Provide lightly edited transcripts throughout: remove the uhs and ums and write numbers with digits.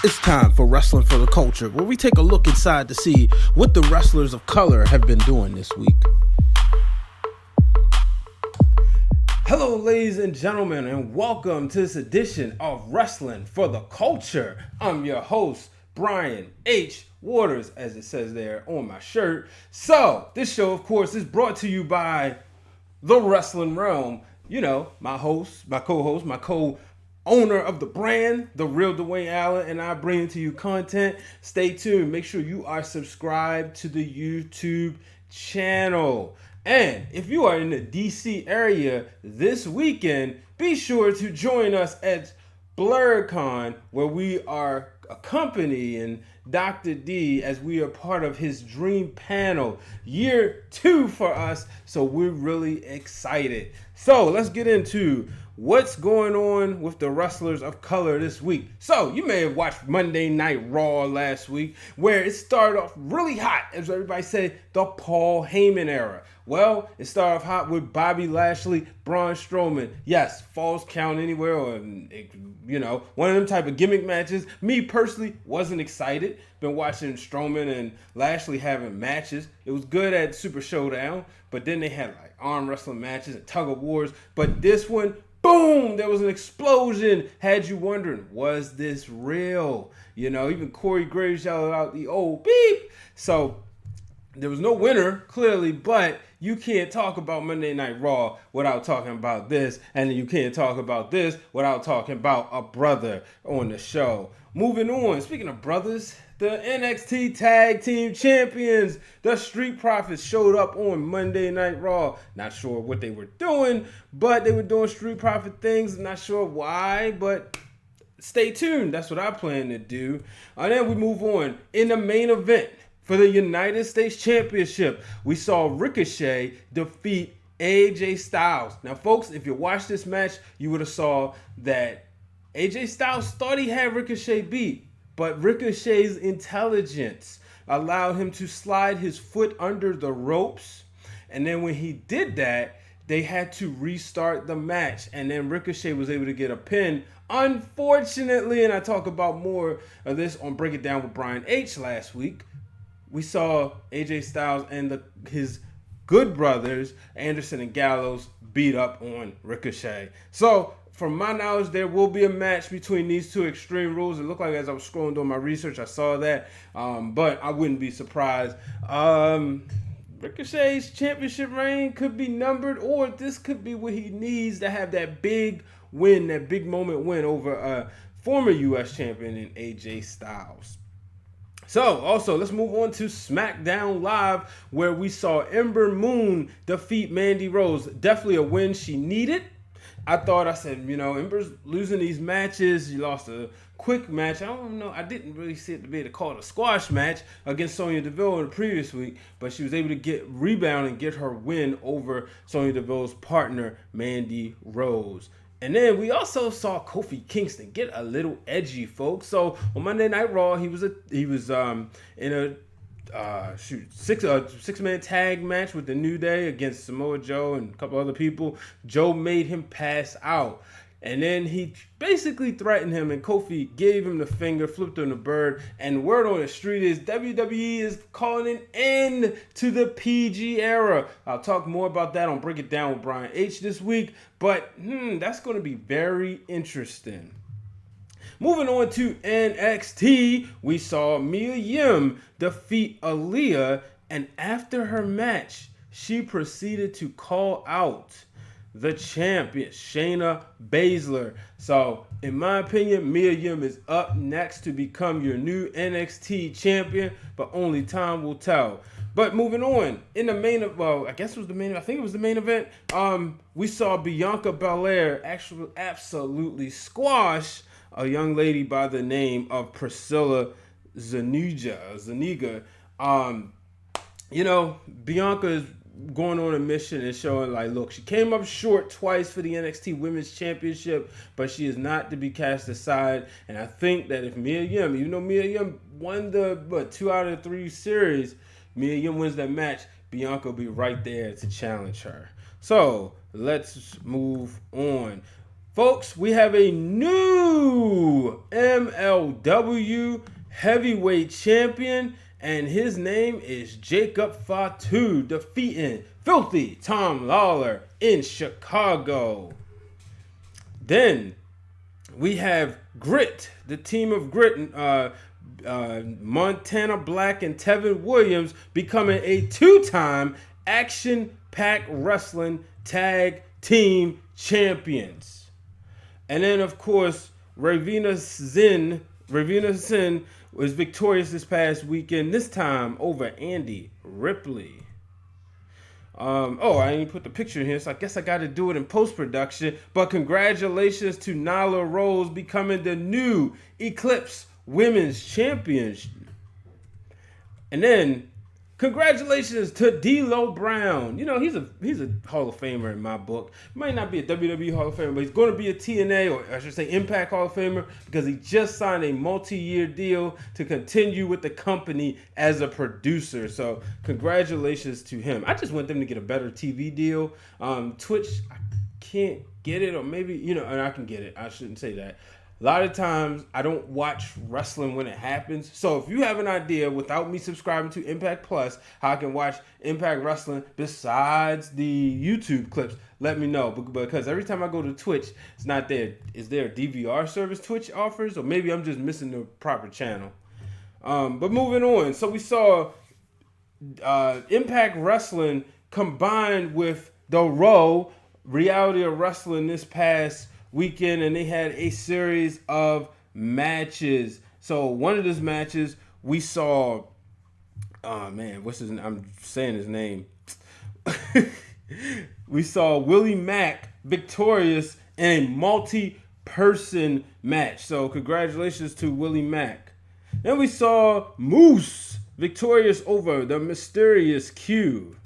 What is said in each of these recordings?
It's time for Wrestling for the Culture, where we take a look inside to see what the wrestlers of color have been doing this week. Hello, ladies and gentlemen, and welcome to this edition of Wrestling for the Culture. I'm your host, Brian H. Waters, as it says there on my shirt. So, this show, of course, is brought to you by the Wrestling Wrealm. You know, my host, my co-host, my co-owner of the brand, the real Dwayne Allen, and I bring to you content. Stay tuned. Make sure you are subscribed to the YouTube channel. And if you are in the DC area this weekend, be sure to join us at BlurCon, where we are accompanying Dr. D as we are part of his dream panel, year 2 for us. So we're really excited. So let's get into what's going on with the wrestlers of color this week. So you may have watched Monday Night Raw last week, where it started off really hot, as everybody said, the Paul Heyman era. Well, it started off hot with Bobby Lashley, Braun Strowman. Yes, falls count anywhere, or one of them type of gimmick matches. Me personally wasn't excited. Been watching Strowman and Lashley having matches. It was good at Super Showdown, but then they had like arm wrestling matches and tug of wars. But this one, boom, there was an explosion. Had you wondering, was this real? You know, even Corey Graves yelled out the old beep. So there was no winner, clearly, but you can't talk about Monday Night Raw without talking about this, and you can't talk about this without talking about a brother on the show. Moving on, speaking of brothers, the NXT Tag Team Champions, the Street Profits, showed up on Monday Night Raw. Not sure what they were doing, but they were doing Street Profit things. Not sure why, but stay tuned. That's what I plan to do. And then we move on. In the main event for the United States Championship, we saw Ricochet defeat AJ Styles. Now, folks, if you watched this match, you would have saw that AJ Styles thought he had Ricochet beat, but Ricochet's intelligence allowed him to slide his foot under the ropes. And then when he did that, they had to restart the match. And then Ricochet was able to get a pin. Unfortunately, and I talk about more of this on Break It Down with Brian H. last week, we saw AJ Styles and his good brothers, Anderson and Gallows, beat up on Ricochet. So, from my knowledge, there will be a match between these two Extreme Rules. It looked like as I was scrolling doing my research, I saw that. But I wouldn't be surprised. Ricochet's championship reign could be numbered, or this could be what he needs to have that big win, that big moment win over a former U.S. champion in AJ Styles. So, also, let's move on to SmackDown Live, where we saw Ember Moon defeat Mandy Rose. Definitely a win she needed. I said, Ember's losing these matches. She lost a quick match. I don't know. I didn't really see it to be able to call it a squash match against Sonya Deville in the previous week, but she was able to rebound and get her win over Sonya Deville's partner, Mandy Rose. And then we also saw Kofi Kingston get a little edgy, folks. So on Monday Night Raw, he was in a six-man tag match with the New Day against Samoa Joe and a couple other people. Joe made him pass out. And then he basically threatened him, and Kofi gave him the finger, flipped him the bird, and word on the street is WWE is calling an end to the PG era. I'll talk more about that on Break It Down with Brian H. this week, but that's going to be very interesting. Moving on to NXT, we saw Mia Yim defeat Aaliyah, and after her match, she proceeded to call out the champion, Shayna Baszler. So, in my opinion, Mia Yim is up next to become your new NXT champion, but only time will tell. But moving on, in the main event, I think it was the main event, we saw Bianca Belair actually absolutely squash a young lady by the name of Priscilla Zuniga. Bianca is going on a mission and showing look, she came up short twice for the NXT Women's Championship, but she is not to be cast aside. And I think that if Mia Yim, even though Mia Yim won the 2 out of 3 series, Mia Yim wins that match, Bianca will be right there to challenge her. So let's move on. Folks, we have a new MLW heavyweight champion, and his name is Jacob Fatu, defeating Filthy Tom Lawler in Chicago. Then we have Grit, the team of Grit, Montana Black and Tevin Williams becoming a two-time Action Pack Wrestling Tag Team Champions. And then, of course, Ravina Sin was victorious this past weekend, this time over Andy Ripley. I didn't put the picture in here, so I guess I got to do it in post-production. But congratulations to Nyla Rose becoming the new Eclipse Women's Champion. And then, congratulations to D'Lo Brown. You know, he's a Hall of Famer in my book. Might not be a WWE Hall of Famer, but he's going to be a TNA, or I should say Impact Hall of Famer, because he just signed a multi-year deal to continue with the company as a producer. So congratulations to him. I just want them to get a better TV deal. Twitch, I can't get it, or maybe, and I can get it. I shouldn't say that. A lot of times, I don't watch wrestling when it happens. So if you have an idea, without me subscribing to Impact Plus, how I can watch Impact Wrestling besides the YouTube clips, let me know. Because every time I go to Twitch, it's not there. Is there a DVR service Twitch offers? Or maybe I'm just missing the proper channel. But moving on. So we saw Impact Wrestling combined with the Raw Reality of Wrestling this past weekend, and they had a series of matches. So one of those matches we saw, what's his name? I'm saying his name. We saw Willie Mack victorious in a multi-person match. So congratulations to Willie Mack. Then we saw Moose victorious over the Mysterious Q.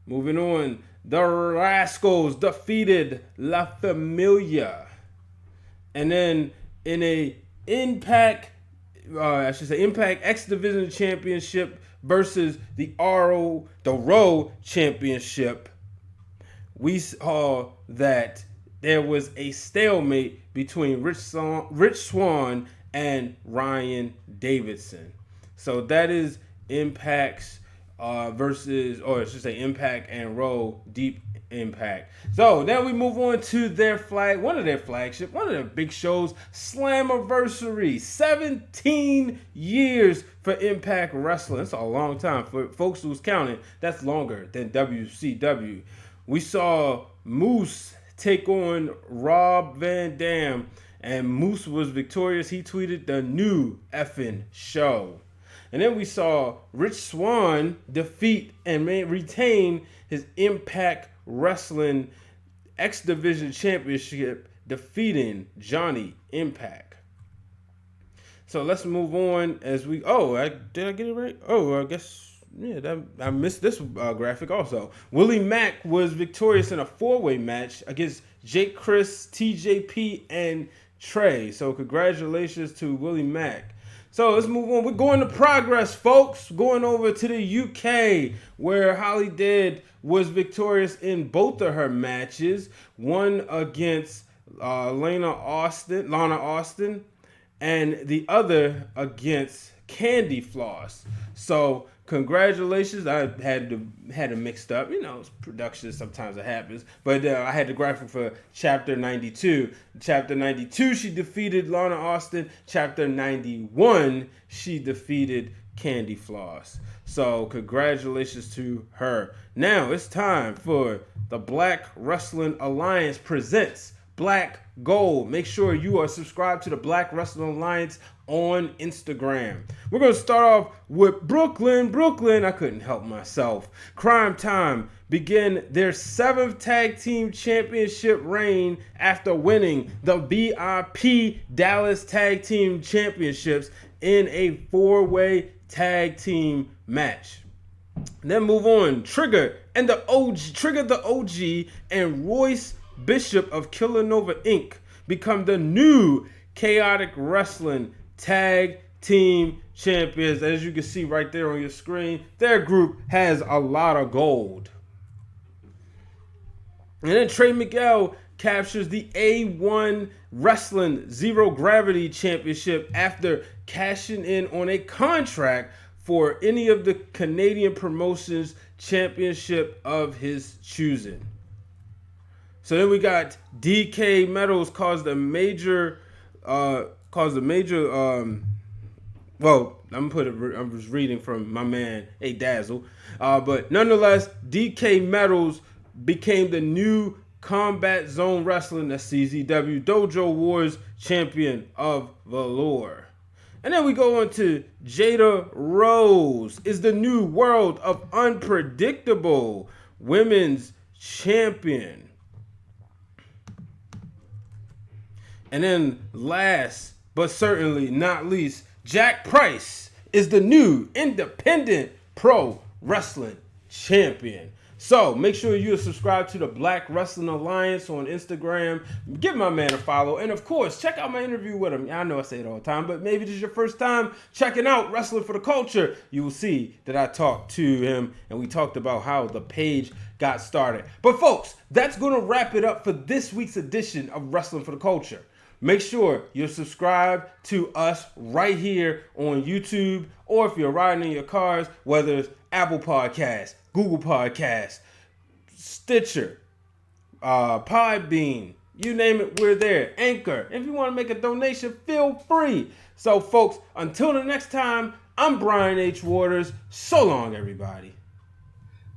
Moving on. The Rascals defeated La Familia. And then in a Impact X Division Championship versus the Raw Championship, we saw that there was a stalemate between Rich Swann and Ryan Davidson. So that is Impact's versus, or I should say Impact and Raw Deep Impact. So now we move on to one of their big shows, Slammiversary. 17 years for Impact Wrestling. That's a long time. For folks who's counting, that's longer than WCW. We saw Moose take on Rob Van Dam, and Moose was victorious. He tweeted the new effing show. And then we saw Rich Swann defeat and retain his Impact Wrestling X Division Championship, defeating Johnny Impact. So let's move on as we... did I get it right? I guess... Yeah, I missed this graphic also. Willie Mack was victorious in a four-way match against Jake Chris, TJP, and Trey. So congratulations to Willie Mack. So let's move on. We're going to Progress, folks. Going over to the UK, where Holidead was victorious in both of her matches. One against Lana Austin, and the other against Candy Floss. So congratulations. I had it mixed up. It's production, sometimes it happens. But I had the graphic for Chapter 92. Chapter 92, she defeated Lana Austin. Chapter 91, she defeated Candy Floss. So congratulations to her. Now it's time for the Black Wrestling Alliance presents Black Gold. Make sure you are subscribed to the Black Wrestling Alliance on Instagram. We're going to start off with Brooklyn. I couldn't help myself. Crime Time begin their 7th Tag Team Championship reign after winning the BIP Dallas Tag Team Championships in a 4-way tag team match. Then move on. Trigger the OG, and Royce Bishop of Killanova Inc. become the new Chaotic Wrestling Tag Team Champions. As you can see right there on your screen, their group has a lot of gold. And then Trey Miguel captures the A1 Wrestling Zero Gravity Championship after cashing in on a contract for any of the Canadian promotions championship of his choosing. So then we got DK Metals caused a major well, I'm just reading from my man A Dazzle, but nonetheless, DK Metals became the new Combat Zone Wrestling, the CZW Dojo Wars champion of Valor. And then we go on to Jada Rose is the new World of Unpredictable Women's Champion. And then last but certainly not least, Jack Price is the new Independent Pro Wrestling Champion. So make sure you subscribe to the Black Wrestling Alliance on Instagram. Give my man a follow. And of course, check out my interview with him. I know I say it all the time, but maybe this is your first time checking out Wrestling for the Culture. You will see that I talked to him and we talked about how the page got started. But folks, that's going to wrap it up for this week's edition of Wrestling for the Culture. Make sure you're subscribed to us right here on YouTube, or if you're riding in your cars, whether it's Apple Podcasts, Google Podcasts, Stitcher, Podbean, you name it, we're there. Anchor. If you want to make a donation, feel free. So, folks, until the next time, I'm Brian H. Waters. So long, everybody.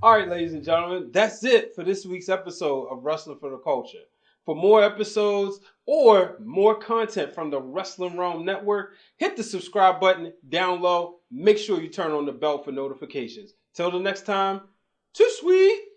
All right, ladies and gentlemen, that's it for this week's episode of Wrestling for the Culture. For more episodes or more content from the Wrealm Network, hit the subscribe button down low. Make sure you turn on the bell for notifications. Till the next time, too sweet.